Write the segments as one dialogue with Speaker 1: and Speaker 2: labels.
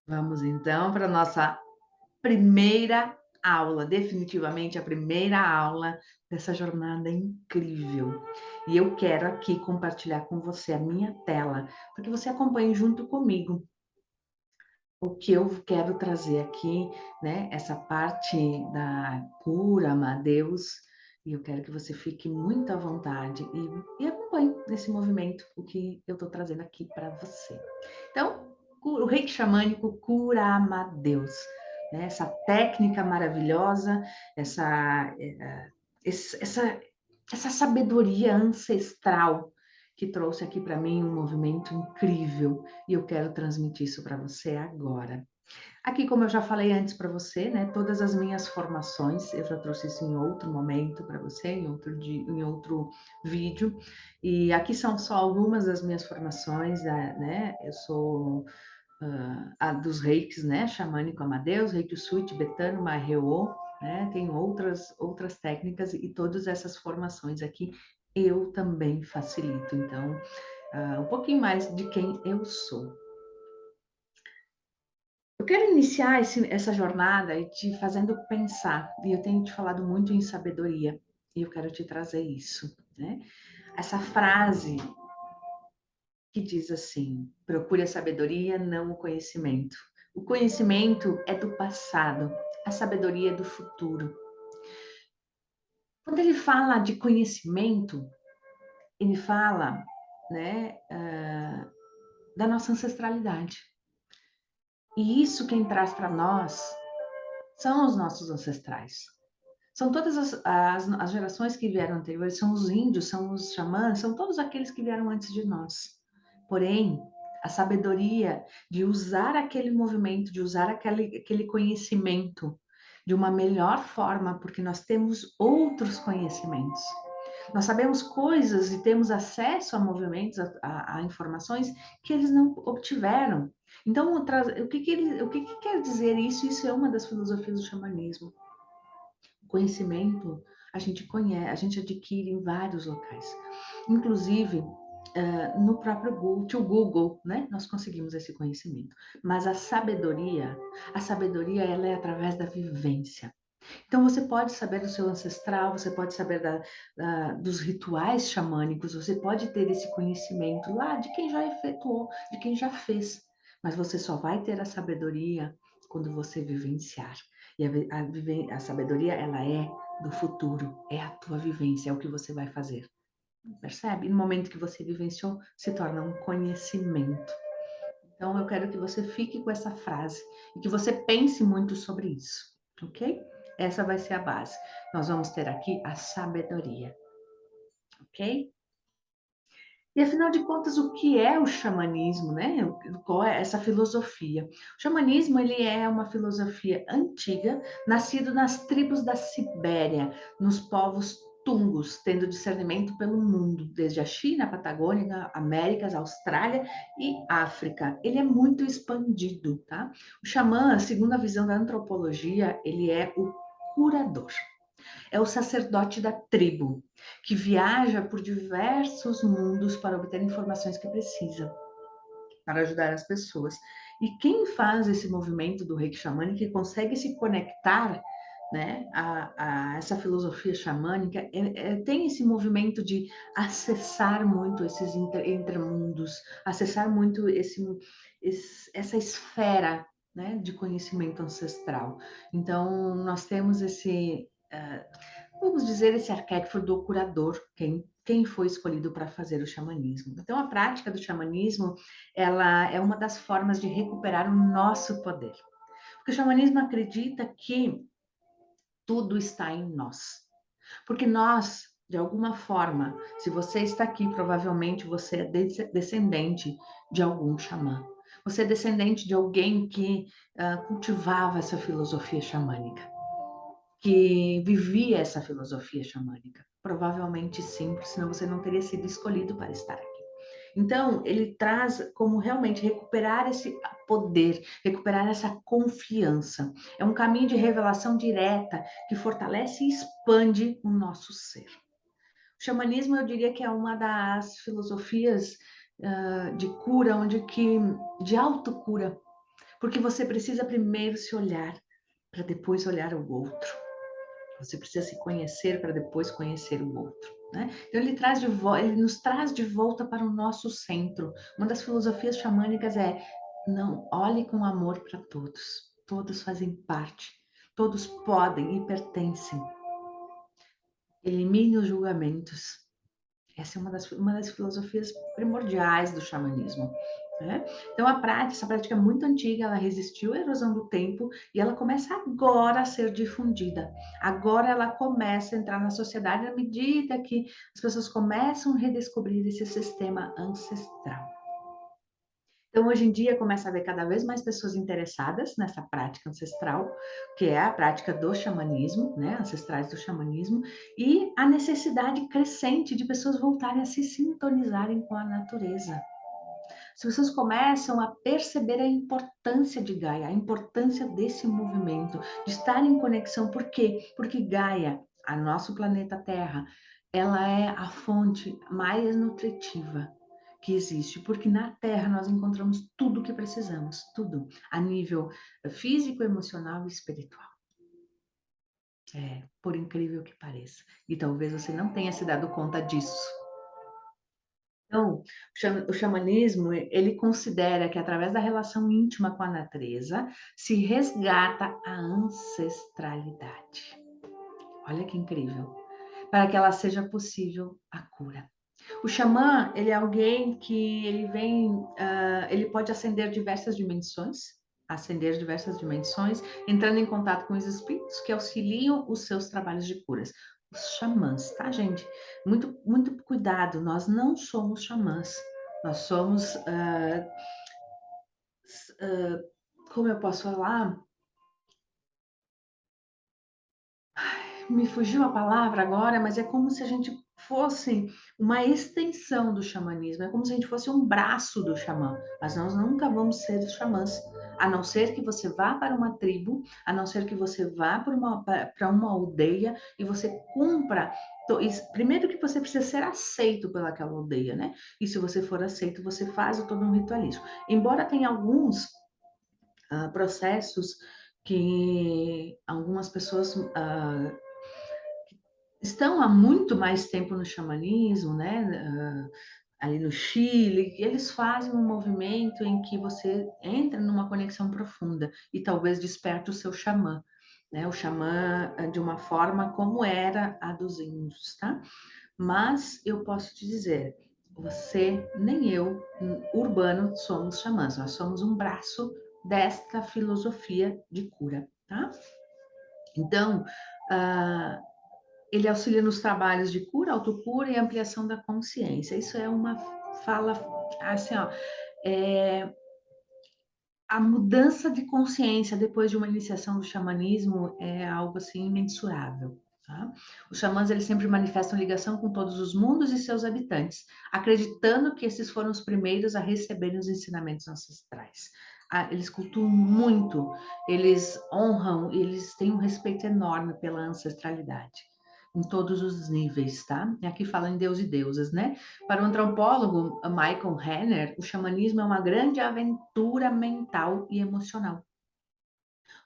Speaker 1: Vamos então para a nossa primeira aula, definitivamente a primeira aula dessa jornada incrível. E eu quero aqui compartilhar com você a minha tela, para que você acompanhe junto comigo o que eu quero trazer aqui, né, essa parte da cura, amar Deus, e eu quero que você fique muito à vontade e acompanhe nesse movimento o que eu estou trazendo aqui para você. Então, o reiki xamânico cura Amadeus, né? Essa técnica maravilhosa, essa, esse- essa, essa sabedoria ancestral que trouxe aqui para mim um movimento incrível e eu quero transmitir isso para você agora. Aqui, como eu já falei antes para você, né, todas as minhas formações, eu já trouxe isso em outro momento para você, em outro dia, em outro vídeo, e aqui são só algumas das minhas formações, né, eu sou a dos reikis, né, xamânico Amadeus, reiki sui, tibetano, marreô, né, tem outras técnicas e todas essas formações aqui eu também facilito, então, um pouquinho mais de quem eu sou. Eu quero iniciar essa jornada te fazendo pensar, e eu tenho te falado muito em sabedoria, e eu quero te trazer isso, né? Essa frase que diz assim: procure a sabedoria, não o conhecimento. O conhecimento é do passado, a sabedoria é do futuro. Quando ele fala de conhecimento, ele fala, né, da nossa ancestralidade. E isso quem traz para nós são os nossos ancestrais. São todas as gerações que vieram anteriores, são os índios, são os xamãs, são todos aqueles que vieram antes de nós. Porém, a sabedoria de usar aquele movimento, de usar aquele conhecimento de uma melhor forma, porque nós temos outros conhecimentos. Nós sabemos coisas e temos acesso a movimentos, a informações que eles não obtiveram. Então, o que quer dizer isso? Isso é uma das filosofias do xamanismo. Conhecimento a gente conhece, a gente adquire em vários locais. Inclusive, no próprio Google, né? Nós conseguimos esse conhecimento. Mas a sabedoria ela é através da vivência. Então você pode saber do seu ancestral, você pode saber dos rituais xamânicos, você pode ter esse conhecimento lá de quem já efetuou, de quem já fez. Mas você só vai ter a sabedoria quando você vivenciar. E a sabedoria, ela é do futuro, é a tua vivência, é o que você vai fazer. Percebe? No momento que você vivenciou, se torna um conhecimento. Então, eu quero que você fique com essa frase e que você pense muito sobre isso, ok? Essa vai ser a base. Nós vamos ter aqui a sabedoria, ok? E afinal de contas, o que é o xamanismo, né? Qual é essa filosofia? O xamanismo, ele é uma filosofia antiga, nascido nas tribos da Sibéria, nos povos Tungus, tendo discernimento pelo mundo, desde a China, a Patagônia, Américas, Austrália e África. Ele é muito expandido, tá? O xamã, segundo a visão da antropologia, ele é o curador. É o sacerdote da tribo, que viaja por diversos mundos para obter informações que precisa, para ajudar as pessoas. E quem faz esse movimento do reiki xamânico e consegue se conectar, né, a essa filosofia xamânica, tem esse movimento de acessar muito esses intermundos, acessar muito essa esfera, né, de conhecimento ancestral. Então, nós temos vamos dizer, esse arquétipo do curador, quem foi escolhido para fazer o xamanismo. Então, a prática do xamanismo, ela é uma das formas de recuperar o nosso poder. Porque o xamanismo acredita que tudo está em nós. Porque nós, de alguma forma, se você está aqui, provavelmente você é descendente de algum xamã. Você é descendente de alguém que cultivava essa filosofia xamânica, que vivia essa filosofia xamânica? Provavelmente sim, senão você não teria sido escolhido para estar aqui. Então, ele traz como realmente recuperar esse poder, recuperar essa confiança. É um caminho de revelação direta que fortalece e expande o nosso ser. O xamanismo, eu diria que é uma das filosofias de cura, de autocura, Porque você precisa primeiro se olhar, para depois olhar o outro. Você precisa se conhecer para depois conhecer o outro, né? Então ele nos traz de volta para o nosso centro. Uma das filosofias xamânicas é: não olhe com amor para todos. Todos fazem parte. Todos podem e pertencem. Elimine os julgamentos. Essa é uma das filosofias primordiais do xamanismo, né? Então, essa prática é muito antiga, ela resistiu à erosão do tempo e ela começa agora a ser difundida. Agora ela começa a entrar na sociedade à medida que as pessoas começam a redescobrir esse sistema ancestral. Então, hoje em dia, começa a haver cada vez mais pessoas interessadas nessa prática ancestral, que é a prática do xamanismo, né, ancestrais do xamanismo, e a necessidade crescente de pessoas voltarem a se sintonizarem com a natureza. As pessoas começam a perceber a importância de Gaia, a importância desse movimento, de estar em conexão. Por quê? Porque Gaia, a nosso planeta Terra, ela é a fonte mais nutritiva que existe, porque na Terra nós encontramos tudo o que precisamos, tudo, a nível físico, emocional e espiritual. É, por incrível que pareça. E talvez você não tenha se dado conta disso. Então, o xamanismo, ele considera que através da relação íntima com a natureza, se resgata a ancestralidade. Olha que incrível. Para que ela seja possível a cura. O xamã, ele é alguém que ele pode ascender diversas dimensões, entrando em contato com os espíritos que auxiliam os seus trabalhos de curas. Os xamãs, tá, gente? Muito, muito cuidado, nós não somos xamãs, nós somos, como eu posso falar? Me fugiu a palavra agora, mas é como se a gente fosse uma extensão do xamanismo, é como se a gente fosse um braço do xamã, mas nós nunca vamos ser os xamãs, a não ser que você vá para uma tribo, a não ser que você vá para uma aldeia e você cumpra. Primeiro que você precisa ser aceito pelaquela aldeia, né? E se você for aceito, você faz todo um ritualismo. Embora tenha alguns processos que algumas pessoas estão há muito mais tempo no xamanismo, né? Ali no Chile, eles fazem um movimento em que você entra numa conexão profunda e talvez desperte o seu xamã, né? O xamã de uma forma como era a dos índios, tá? Mas eu posso te dizer, você nem eu, urbano, somos xamãs, nós somos um braço desta filosofia de cura, tá? Então, uh, ele auxilia nos trabalhos de cura, autocura e ampliação da consciência. Isso é uma fala, assim, ó, é, a mudança de consciência depois de uma iniciação do xamanismo é algo assim imensurável. Tá? Os xamãs eles sempre manifestam ligação com todos os mundos e seus habitantes, acreditando que esses foram os primeiros a receberem os ensinamentos ancestrais. Eles cultuam muito, eles honram, eles têm um respeito enorme pela ancestralidade em todos os níveis, tá? E aqui fala em Deus e deusas, né? Para o antropólogo Michael Renner, o xamanismo é uma grande aventura mental e emocional,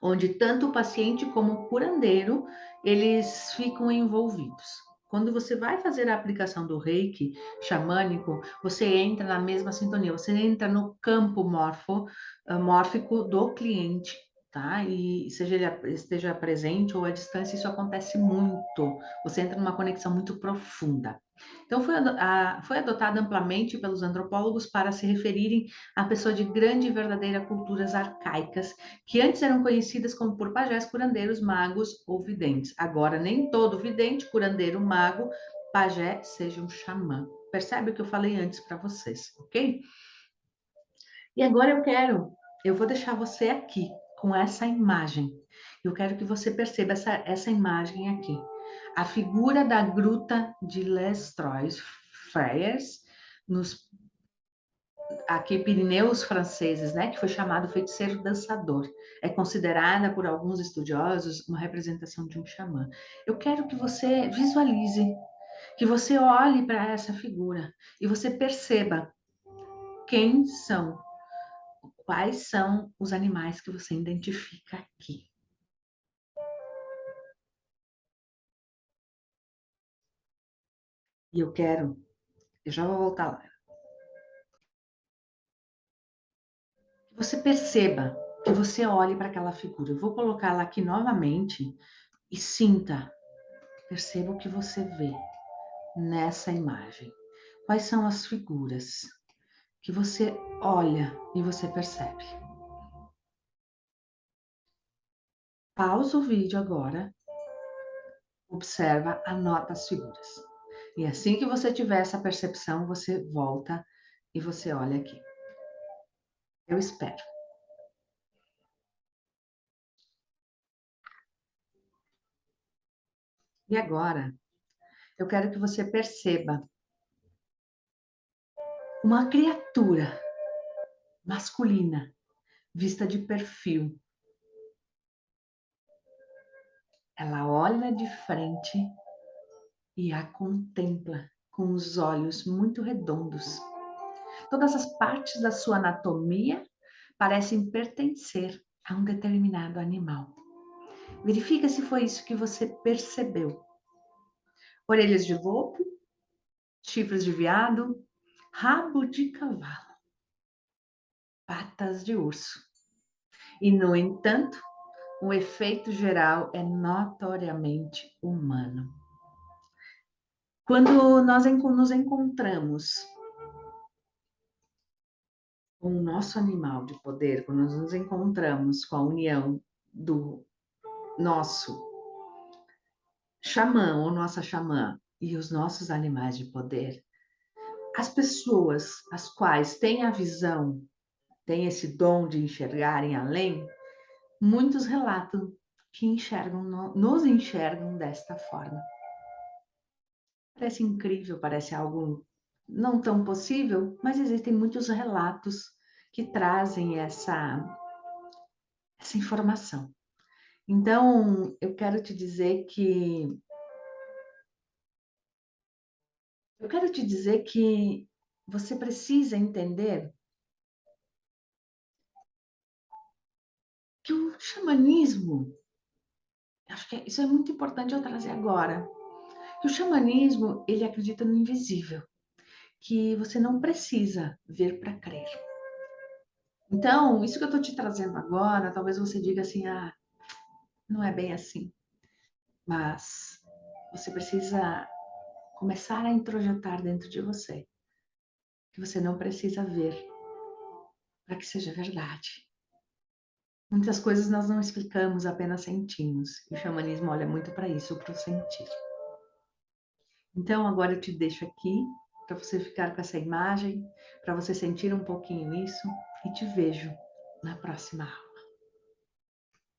Speaker 1: onde tanto o paciente como o curandeiro, eles ficam envolvidos. Quando você vai fazer a aplicação do reiki xamânico, você entra na mesma sintonia, você entra no campo mórfico do cliente, tá? E seja ele esteja presente ou à distância, isso acontece muito. Você entra numa conexão muito profunda. Então, foi adotado amplamente pelos antropólogos para se referirem à pessoa de grande e verdadeira culturas arcaicas, que antes eram conhecidas como por pajés, curandeiros, magos ou videntes. Agora, nem todo vidente, curandeiro, mago, pajé seja um xamã. Percebe o que eu falei antes para vocês, ok? E agora eu vou deixar você aqui com essa imagem. Eu quero que você perceba essa imagem aqui. A figura da gruta de Les Trois Frères, nos aqui Pirineus franceses, né, que foi chamado feiticeiro dançador. É considerada por alguns estudiosos uma representação de um xamã. Eu quero que você visualize, que você olhe para essa figura e você perceba quem são, quais são os animais que você identifica aqui. E eu já vou voltar lá. Que você perceba, que você olhe para aquela figura. Eu vou colocar ela aqui novamente e sinta, perceba o que você vê nessa imagem. Quais são as figuras que você olha e você percebe? Pausa o vídeo agora, observa, anota as figuras. E assim que você tiver essa percepção, você volta e você olha aqui. Eu espero. E agora, eu quero que você perceba uma criatura masculina, vista de perfil. Ela olha de frente e a contempla com os olhos muito redondos. Todas as partes da sua anatomia parecem pertencer a um determinado animal. Verifica se foi isso que você percebeu. Orelhas de lobo, chifres de veado, rabo de cavalo, patas de urso. E, no entanto, o efeito geral é notoriamente humano. Quando nós nos encontramos com o nosso animal de poder, quando nós nos encontramos com a união do nosso xamã ou nossa xamã e os nossos animais de poder, as pessoas as quais têm a visão, têm esse dom de enxergarem além, muitos relatam que enxergam, nos enxergam desta forma. Parece incrível, parece algo não tão possível, mas existem muitos relatos que trazem essa informação. Então, eu quero te dizer que você precisa entender que o xamanismo, acho que isso é muito importante eu trazer agora, que o xamanismo, ele acredita no invisível, que você não precisa ver para crer. Então, isso que eu estou te trazendo agora, talvez você diga assim, ah, não é bem assim, mas você precisa começar a introjetar dentro de você, que você não precisa ver para que seja verdade. Muitas coisas nós não explicamos, apenas sentimos. E o xamanismo olha muito para isso, para o sentir. Então, agora eu te deixo aqui para você ficar com essa imagem, para você sentir um pouquinho isso e te vejo na próxima aula.